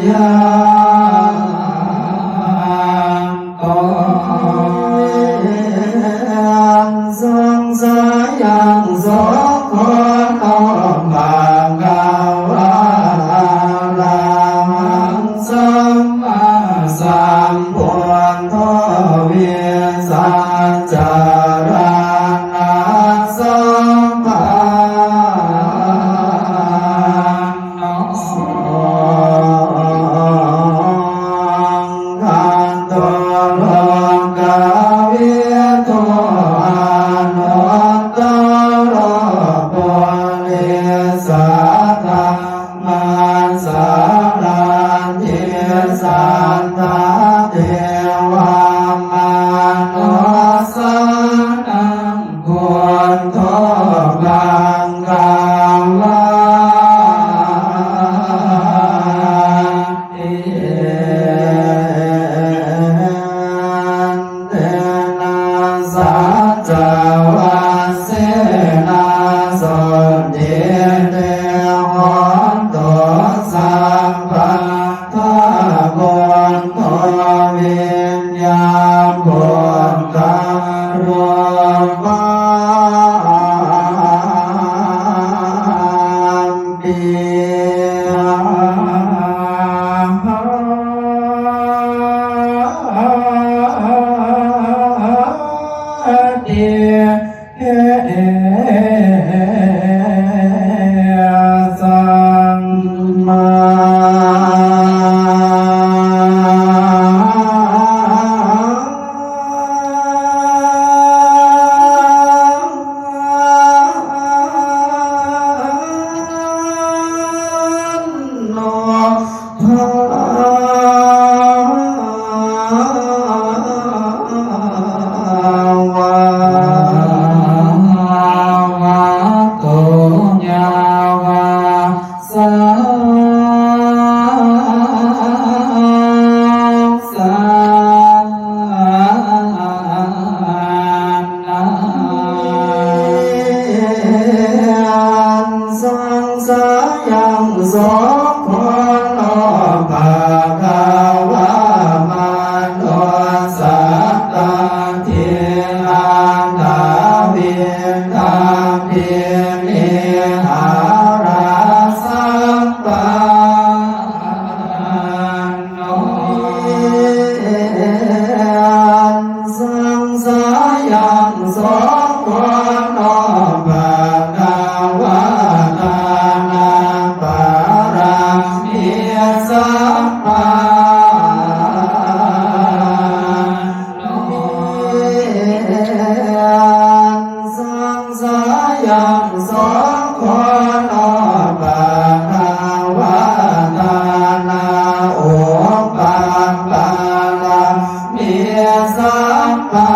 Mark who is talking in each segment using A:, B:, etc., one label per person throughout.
A: ยาโตสงสายังสงขอน้อมภากาวะระหังสัมมาสัมพุทโธเวสสัจจารานัสสัมปันโนขันโตโลกาวิโตอนุตตรปุริสัทธามาสารัญเยสัทธาเทวามนุสสานังควรทบังกาวะเอเตนะสัจจวัสเสนะโสติเตหนตุสัพพะทะบุญโตวิญญาบุญตารวมปีเดียสัมมาโนภาวะโตญาวาสังสานังสังสายังสงขอน้อมภากาวะมนุสสัตตาเทอาตาเวทาเทมิหาราสัพพะโนสังสายังสงขอน้อมภากาวะทานาปารามิสัพพะโนสังสายังสงขอน้อมภากาวะทานาโอปัปปารามิสัพพะ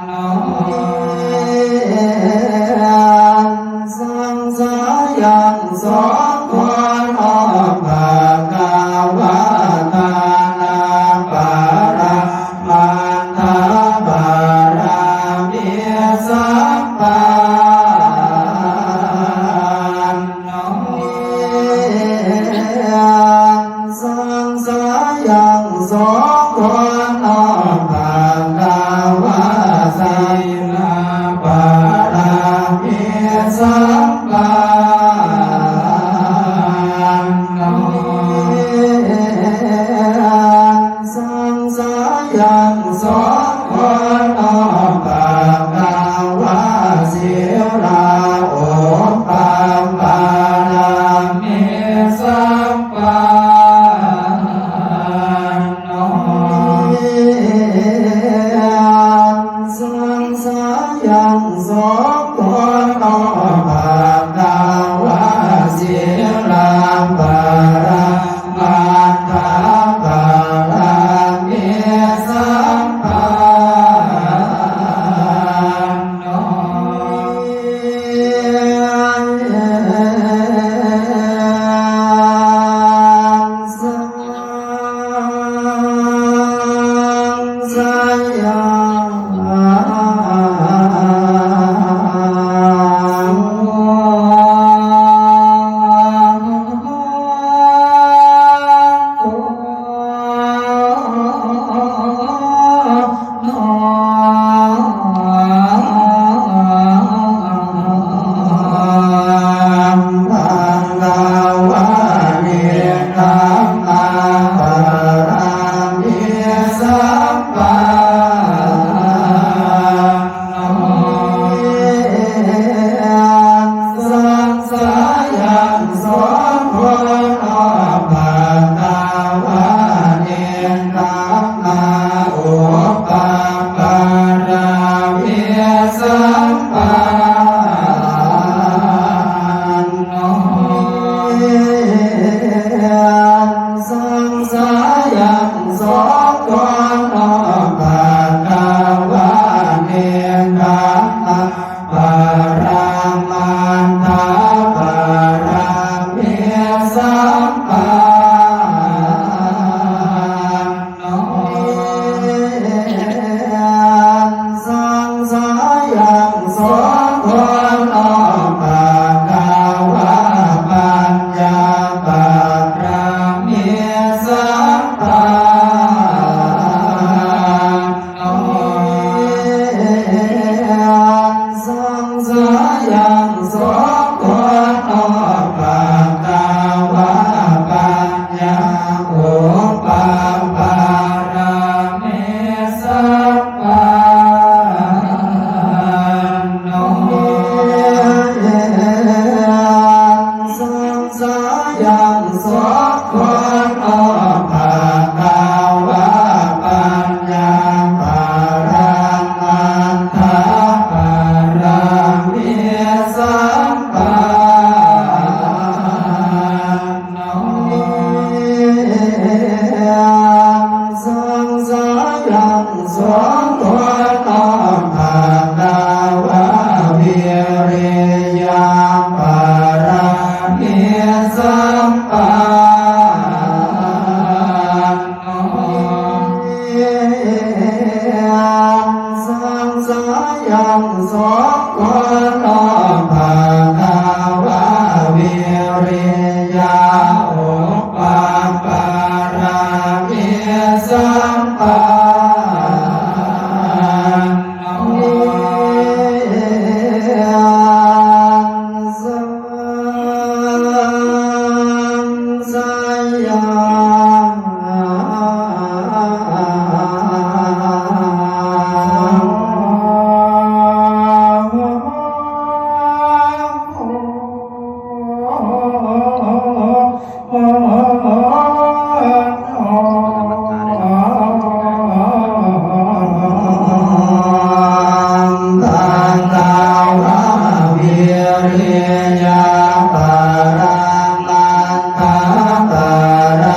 A: โนสังสายังสงขอน้อมภากาวะทานาปารามันทาบารามิสัพพะโน สัมปันโนสังสายังสองคนออกปากกาวาปัญญาปัจจามิสัมปันโนสังสายังสองคนออกปากกาวาปัญญาโอปาปารามิสัมปันโนสังสายังสองคนออกปากกาวาปัญญาปารังอันทาปารามิสัมปันโนสังสายังสองคนออกปากกาวาวิริยังปารามิสัมปันโนสังสายังสองคนออกปากกาวาวิริยังโอปาปารามิสัมปันโนสังสายังทางกาวาวิริยาปารังอันทาปารา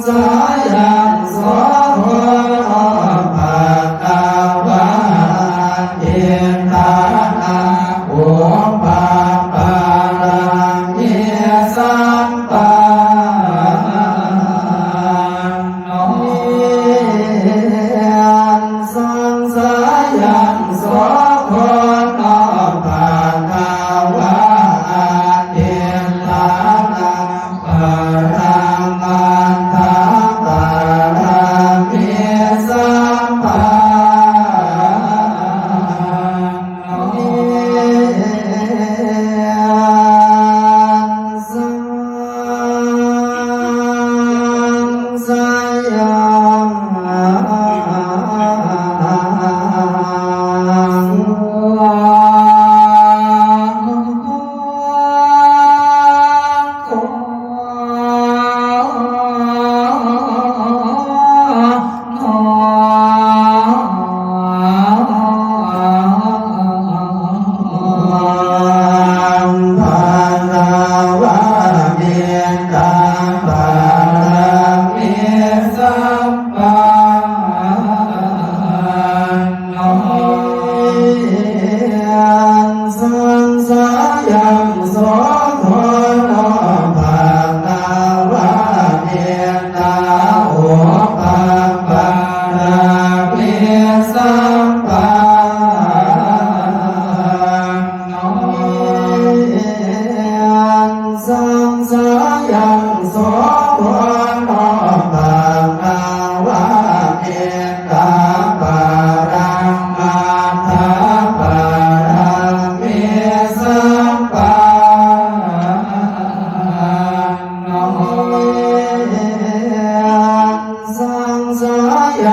A: สายังโสภะภะคะวะเอตานะโอปะปะรังเยสัมปันโนสังสายังโสภะภะคะวะเอตานะปะรังมันทะปะรังเยสัมปันโนสังสาย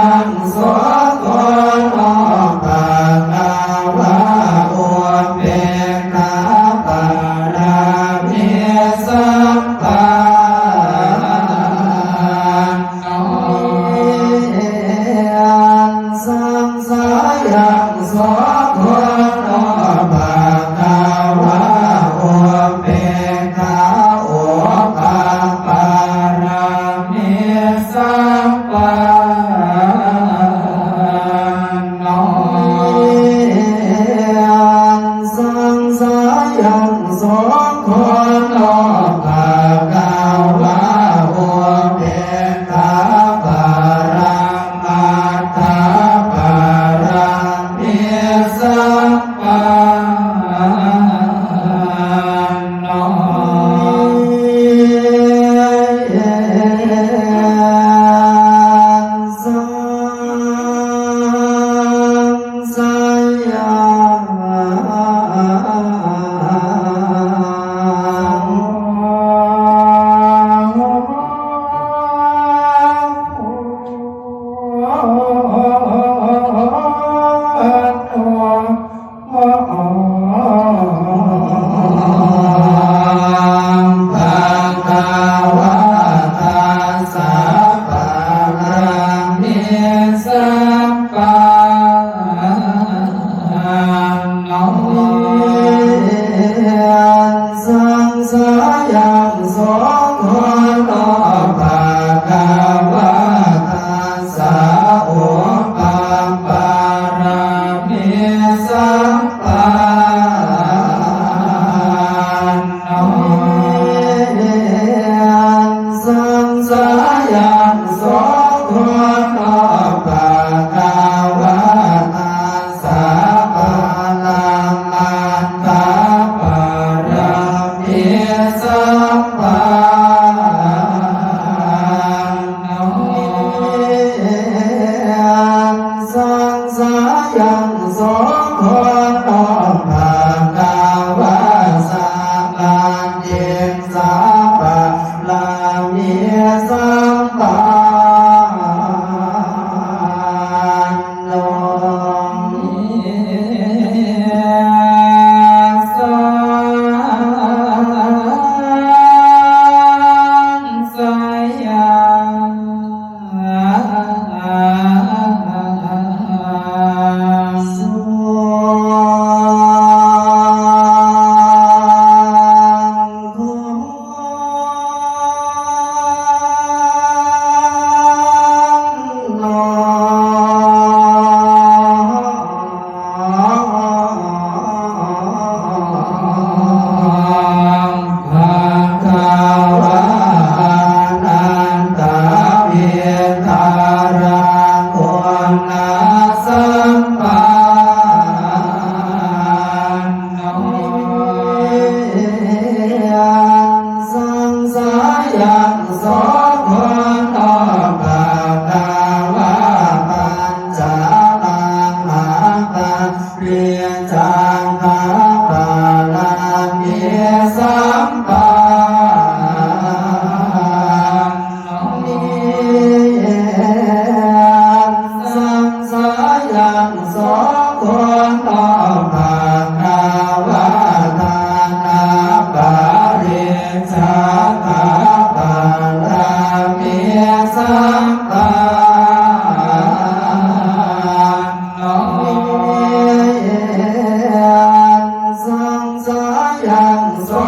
A: ัง สังสายังสอคนออกภาคาวาทานาปาริชาตาปารามิสัมปันโนสังสายังสอ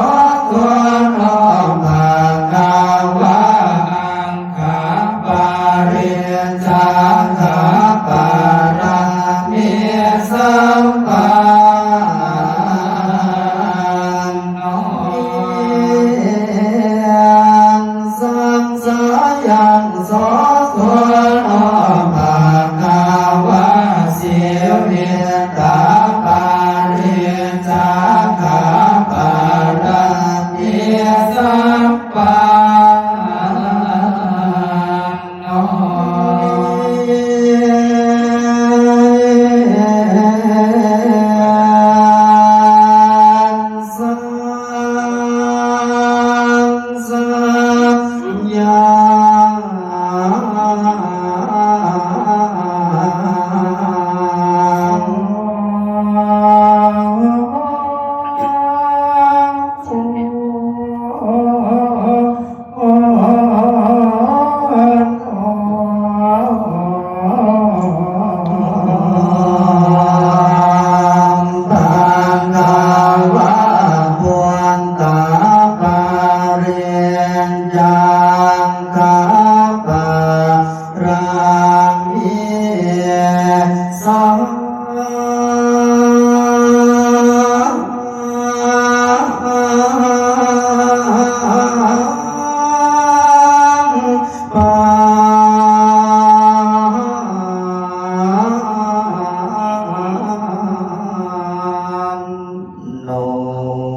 A: คนออกภาคาวาคาปาริชาตาปารามิสัมปันโนสังสายังสอคนออกภาคาวาสิวิตาปาริชาตาปารามิสัมปันโน สังสายปานาวาปวนตาปาเรียนยังคาปารามิสังปานโน